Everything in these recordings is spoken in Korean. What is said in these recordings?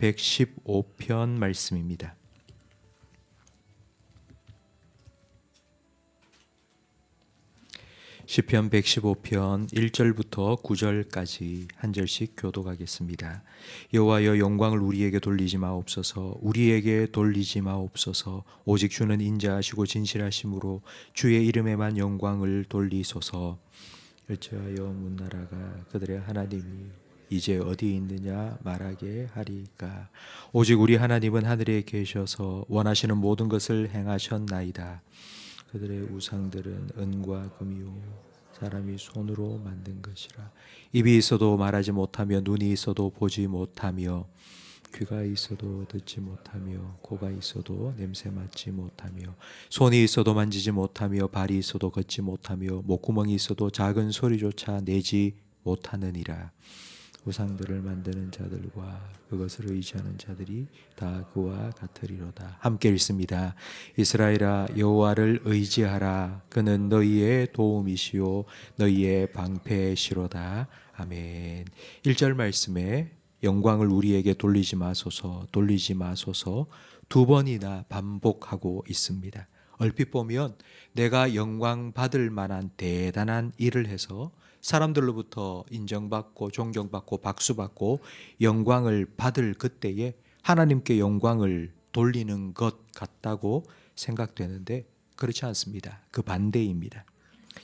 115편 말씀입니다. 시편 115편 1절부터 9절까지 한 절씩 교독하겠습니다. 여호와여, 영광을 우리에게 돌리지 마옵소서. 우리에게 돌리지 마옵소서. 오직 주는 인자하시고 진실하심으로 주의 이름에만 영광을 돌리소서. 어찌하여 문나라가 그들의 하나님이 이제 어디 있느냐 말하게 하리까. 오직 우리 하나님은 하늘에 계셔서 원하시는 모든 것을 행하셨나이다. 그들의 우상들은 은과 금이요 사람이 손으로 만든 것이라. 입이 있어도 말하지 못하며, 눈이 있어도 보지 못하며, 귀가 있어도 듣지 못하며, 코가 있어도 냄새 맡지 못하며, 손이 있어도 만지지 못하며, 발이 있어도 걷지 못하며, 목구멍이 있어도 작은 소리조차 내지 못하느니라. 우상들을 만드는 자들과 그것을 의지하는 자들이 다 그와 같으리로다. 함께 읽습니다. 이스라엘아, 여호와를 의지하라. 그는 너희의 도움이시요 너희의 방패시로다. 아멘. 1절 말씀에 영광을 우리에게 돌리지 마소서, 돌리지 마소서 두 번이나 반복하고 있습니다. 얼핏 보면 내가 영광 받을 만한 대단한 일을 해서 사람들로부터 인정받고 존경받고 박수받고 영광을 받을 그때에 하나님께 영광을 돌리는 것 같다고 생각되는데 그렇지 않습니다. 그 반대입니다.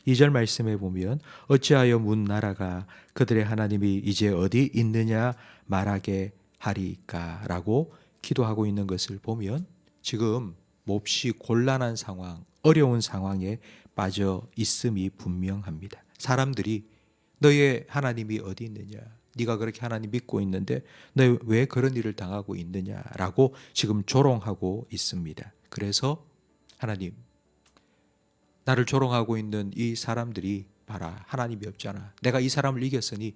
2절 말씀에 보면 어찌하여 문나라가 그들의 하나님이 이제 어디 있느냐 말하게 하리까 라고 기도하고 있는 것을 보면 지금 몹시 곤란한 상황, 어려운 상황에 빠져 있음이 분명합니다. 사람들이 너의 하나님이 어디 있느냐, 네가 그렇게 하나님 믿고 있는데 너 왜 그런 일을 당하고 있느냐라고 지금 조롱하고 있습니다. 그래서 하나님, 나를 조롱하고 있는 이 사람들이 봐라, 하나님이 없잖아. 내가 이 사람을 이겼으니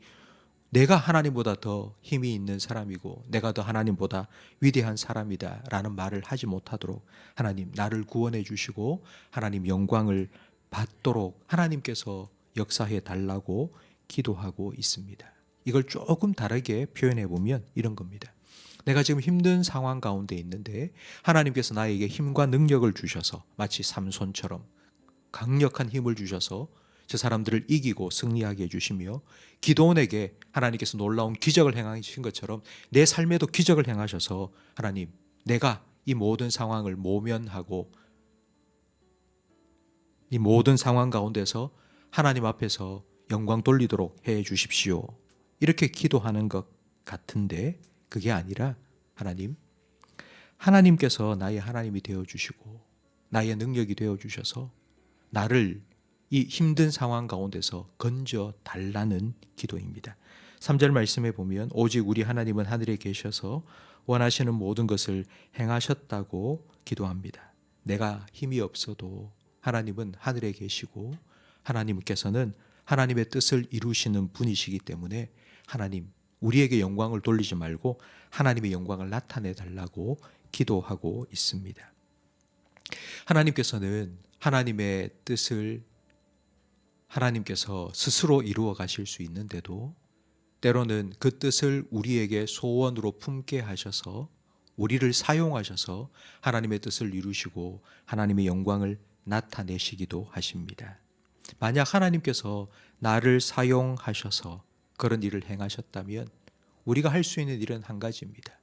내가 하나님보다 더 힘이 있는 사람이고 내가 더 하나님보다 위대한 사람이다 라는 말을 하지 못하도록 하나님 나를 구원해 주시고 하나님 영광을 받도록 하나님께서 역사해 달라고 기도하고 있습니다. 이걸 조금 다르게 표현해 보면 이런 겁니다. 내가 지금 힘든 상황 가운데 있는데 하나님께서 나에게 힘과 능력을 주셔서 마치 삼손처럼 강력한 힘을 주셔서 저 사람들을 이기고 승리하게 해주시며 기드온에게 하나님께서 놀라운 기적을 행하신 것처럼 내 삶에도 기적을 행하셔서 하나님 내가 이 모든 상황을 모면하고 이 모든 상황 가운데서 하나님 앞에서 영광 돌리도록 해 주십시오. 이렇게 기도하는 것 같은데 그게 아니라 하나님께서 나의 하나님이 되어주시고 나의 능력이 되어주셔서 나를 이 힘든 상황 가운데서 건져 달라는 기도입니다. 3절 말씀에 보면 오직 우리 하나님은 하늘에 계셔서 원하시는 모든 것을 행하셨다고 기도합니다. 내가 힘이 없어도 하나님은 하늘에 계시고 하나님께서는 하나님의 뜻을 이루시는 분이시기 때문에 하나님 우리에게 영광을 돌리지 말고 하나님의 영광을 나타내 달라고 기도하고 있습니다. 하나님께서는 하나님의 뜻을 하나님께서 스스로 이루어 가실 수 있는데도 때로는 그 뜻을 우리에게 소원으로 품게 하셔서 우리를 사용하셔서 하나님의 뜻을 이루시고 하나님의 영광을 나타내시기도 하십니다. 만약 하나님께서 나를 사용하셔서 그런 일을 행하셨다면 우리가 할 수 있는 일은 한 가지입니다.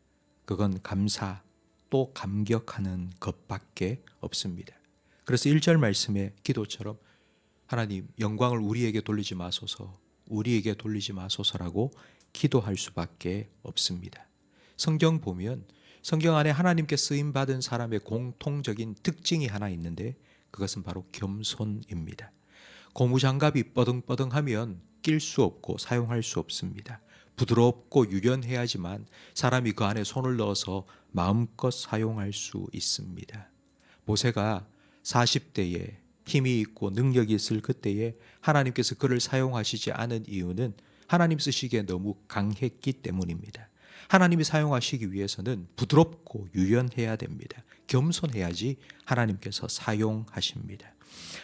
그건 감사 또 감격하는 것밖에 없습니다. 그래서 1절 말씀의 기도처럼 하나님 영광을 우리에게 돌리지 마소서, 우리에게 돌리지 마소서라고 기도할 수밖에 없습니다. 성경 보면 성경 안에 하나님께 쓰임받은 사람의 공통적인 특징이 하나 있는데 그것은 바로 겸손입니다. 고무장갑이 뻐등뻐등하면 낄 수 없고 사용할 수 없습니다. 부드럽고 유연해야지만 사람이 그 안에 손을 넣어서 마음껏 사용할 수 있습니다. 모세가 40대에 힘이 있고 능력이 있을 그때에 하나님께서 그를 사용하시지 않은 이유는 하나님 쓰시기에 너무 강했기 때문입니다. 하나님이 사용하시기 위해서는 부드럽고 유연해야 됩니다. 겸손해야지 하나님께서 사용하십니다.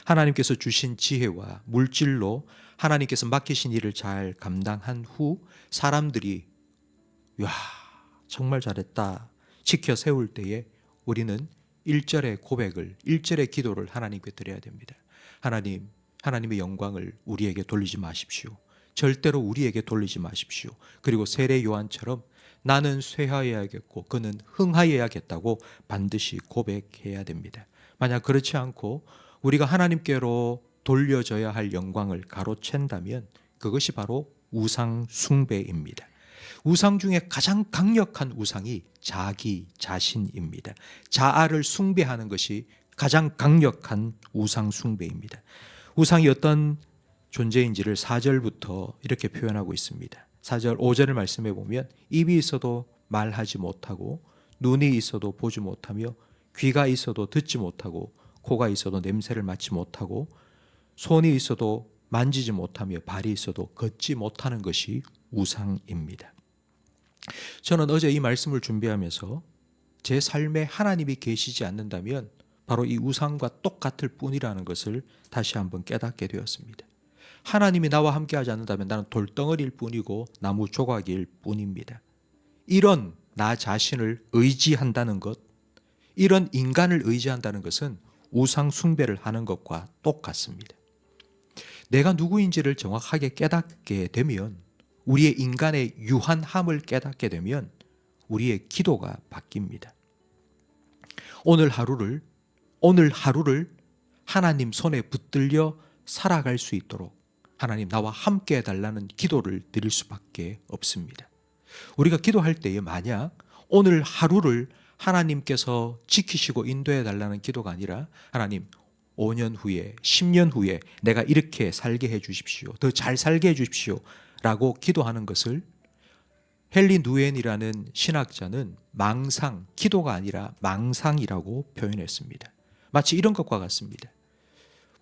하나님께서 주신 지혜와 물질로 하나님께서 맡기신 일을 잘 감당한 후 사람들이 야, 정말 잘했다 지켜 세울 때에 우리는 1절의 고백을, 1절의 기도를 하나님께 드려야 됩니다. 하나님, 하나님의 영광을 우리에게 돌리지 마십시오. 절대로 우리에게 돌리지 마십시오. 그리고 세례 요한처럼 나는 쇠하여야겠고 그는 흥하여야겠다고 반드시 고백해야 됩니다. 만약 그렇지 않고 우리가 하나님께로 돌려져야 할 영광을 가로챈다면 그것이 바로 우상 숭배입니다. 우상 중에 가장 강력한 우상이 자기 자신입니다. 자아를 숭배하는 것이 가장 강력한 우상 숭배입니다. 우상이 어떤 존재인지를 4절부터 이렇게 표현하고 있습니다. 4절, 5절을 말씀해 보면 입이 있어도 말하지 못하고 눈이 있어도 보지 못하며 귀가 있어도 듣지 못하고 코가 있어도 냄새를 맡지 못하고 손이 있어도 만지지 못하며 발이 있어도 걷지 못하는 것이 우상입니다. 저는 어제 이 말씀을 준비하면서 제 삶에 하나님이 계시지 않는다면 바로 이 우상과 똑같을 뿐이라는 것을 다시 한번 깨닫게 되었습니다. 하나님이 나와 함께하지 않는다면 나는 돌덩어리일 뿐이고 나무 조각일 뿐입니다. 이런 나 자신을 의지한다는 것, 이런 인간을 의지한다는 것은 우상 숭배를 하는 것과 똑같습니다. 내가 누구인지를 정확하게 깨닫게 되면, 우리의 인간의 유한함을 깨닫게 되면 우리의 기도가 바뀝니다. 오늘 하루를 하나님 손에 붙들려 살아갈 수 있도록 하나님 나와 함께 해달라는 기도를 드릴 수밖에 없습니다. 우리가 기도할 때에 만약 오늘 하루를 하나님께서 지키시고 인도해 달라는 기도가 아니라 하나님 5년 후에 10년 후에 내가 이렇게 살게 해 주십시오. 더 잘 살게 해 주십시오. 라고 기도하는 것을 헨리 누엔이라는 신학자는 망상, 기도가 아니라 망상이라고 표현했습니다. 마치 이런 것과 같습니다.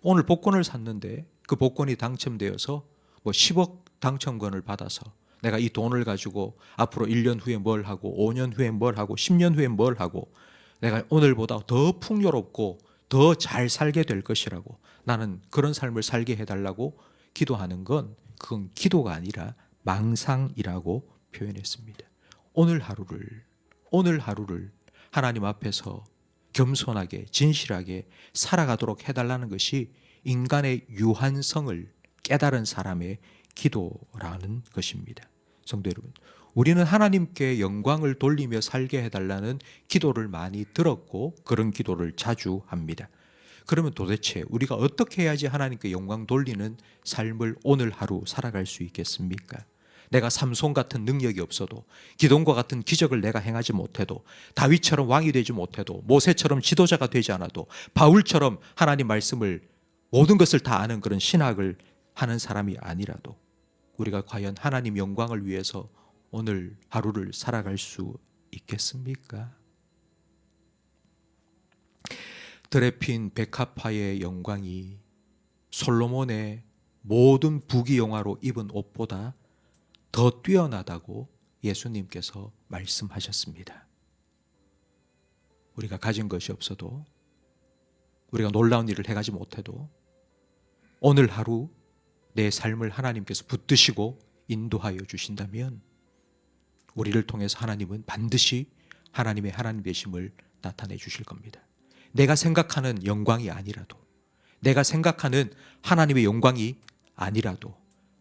오늘 복권을 샀는데 그 복권이 당첨되어서 10억 당첨권을 받아서 내가 이 돈을 가지고 앞으로 1년 후에 뭘 하고 5년 후에 뭘 하고 10년 후에 뭘 하고 내가 오늘보다 더 풍요롭고 더 잘 살게 될 것이라고, 나는 그런 삶을 살게 해달라고 기도하는 건 그건 기도가 아니라 망상이라고 표현했습니다. 오늘 하루를 하나님 앞에서 겸손하게 진실하게 살아가도록 해달라는 것이 인간의 유한성을 깨달은 사람의 기도라는 것입니다. 성도 여러분, 우리는 하나님께 영광을 돌리며 살게 해달라는 기도를 많이 들었고 그런 기도를 자주 합니다. 그러면 도대체 우리가 어떻게 해야지 하나님께 영광 돌리는 삶을 오늘 하루 살아갈 수 있겠습니까? 내가 삼손 같은 능력이 없어도, 기돔과 같은 기적을 내가 행하지 못해도, 다윗처럼 왕이 되지 못해도, 모세처럼 지도자가 되지 않아도, 바울처럼 하나님 말씀을 모든 것을 다 아는 그런 신학을 하는 사람이 아니라도 우리가 과연 하나님 영광을 위해서 오늘 하루를 살아갈 수 있겠습니까? 드레핀 백합화의 영광이 솔로몬의 모든 부귀영화로 입은 옷보다 더 뛰어나다고 예수님께서 말씀하셨습니다. 우리가 가진 것이 없어도, 우리가 놀라운 일을 해가지 못해도 오늘 하루 내 삶을 하나님께서 붙드시고 인도하여 주신다면 우리를 통해서 하나님은 반드시 하나님의 하나님 되심을 나타내 주실 겁니다. 내가 생각하는 영광이 아니라도, 내가 생각하는 하나님의 영광이 아니라도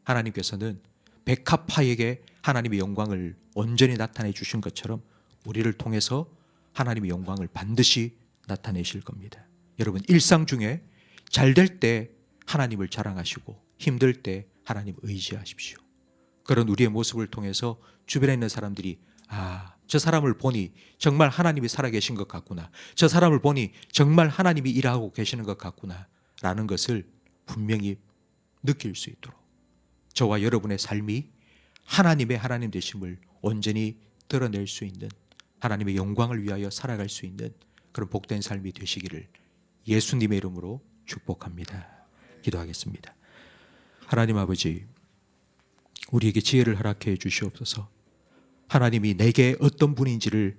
하나님께서는 백합화에게 하나님의 영광을 온전히 나타내 주신 것처럼 우리를 통해서 하나님의 영광을 반드시 나타내실 겁니다. 여러분, 일상 중에 잘 될 때 하나님을 자랑하시고 힘들 때 하나님 의지하십시오. 그런 우리의 모습을 통해서 주변에 있는 사람들이 저 사람을 보니 정말 하나님이 살아계신 것 같구나, 저 사람을 보니 정말 하나님이 일하고 계시는 것 같구나 라는 것을 분명히 느낄 수 있도록 저와 여러분의 삶이 하나님의 하나님 되심을 온전히 드러낼 수 있는, 하나님의 영광을 위하여 살아갈 수 있는 그런 복된 삶이 되시기를 예수님의 이름으로 축복합니다. 기도하겠습니다. 하나님 아버지, 우리에게 지혜를 허락해 주시옵소서. 하나님이 내게 어떤 분인지를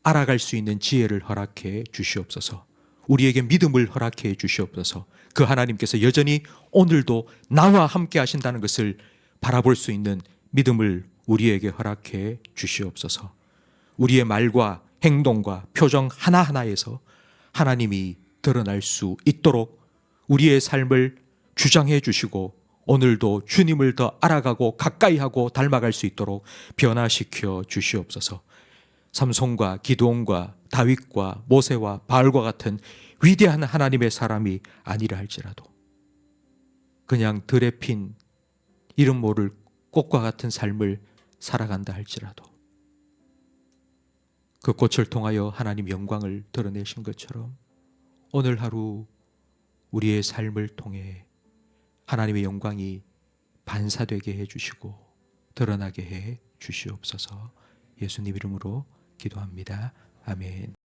알아갈 수 있는 지혜를 허락해 주시옵소서. 우리에게 믿음을 허락해 주시옵소서. 그 하나님께서 여전히 오늘도 나와 함께 하신다는 것을 바라볼 수 있는 믿음을 우리에게 허락해 주시옵소서. 우리의 말과 행동과 표정 하나하나에서 하나님이 드러날 수 있도록 우리의 삶을 주장해 주시고 오늘도 주님을 더 알아가고 가까이 하고 닮아갈 수 있도록 변화시켜 주시옵소서. 삼손과 기드온과 다윗과 모세와 바알과 같은 위대한 하나님의 사람이 아니라 할지라도 그냥 들에 핀 이름 모를 꽃과 같은 삶을 살아간다 할지라도 그 꽃을 통하여 하나님 영광을 드러내신 것처럼 오늘 하루 우리의 삶을 통해 하나님의 영광이 반사되게 해주시고 드러나게 해 주시옵소서. 예수님 이름으로 기도합니다. 아멘.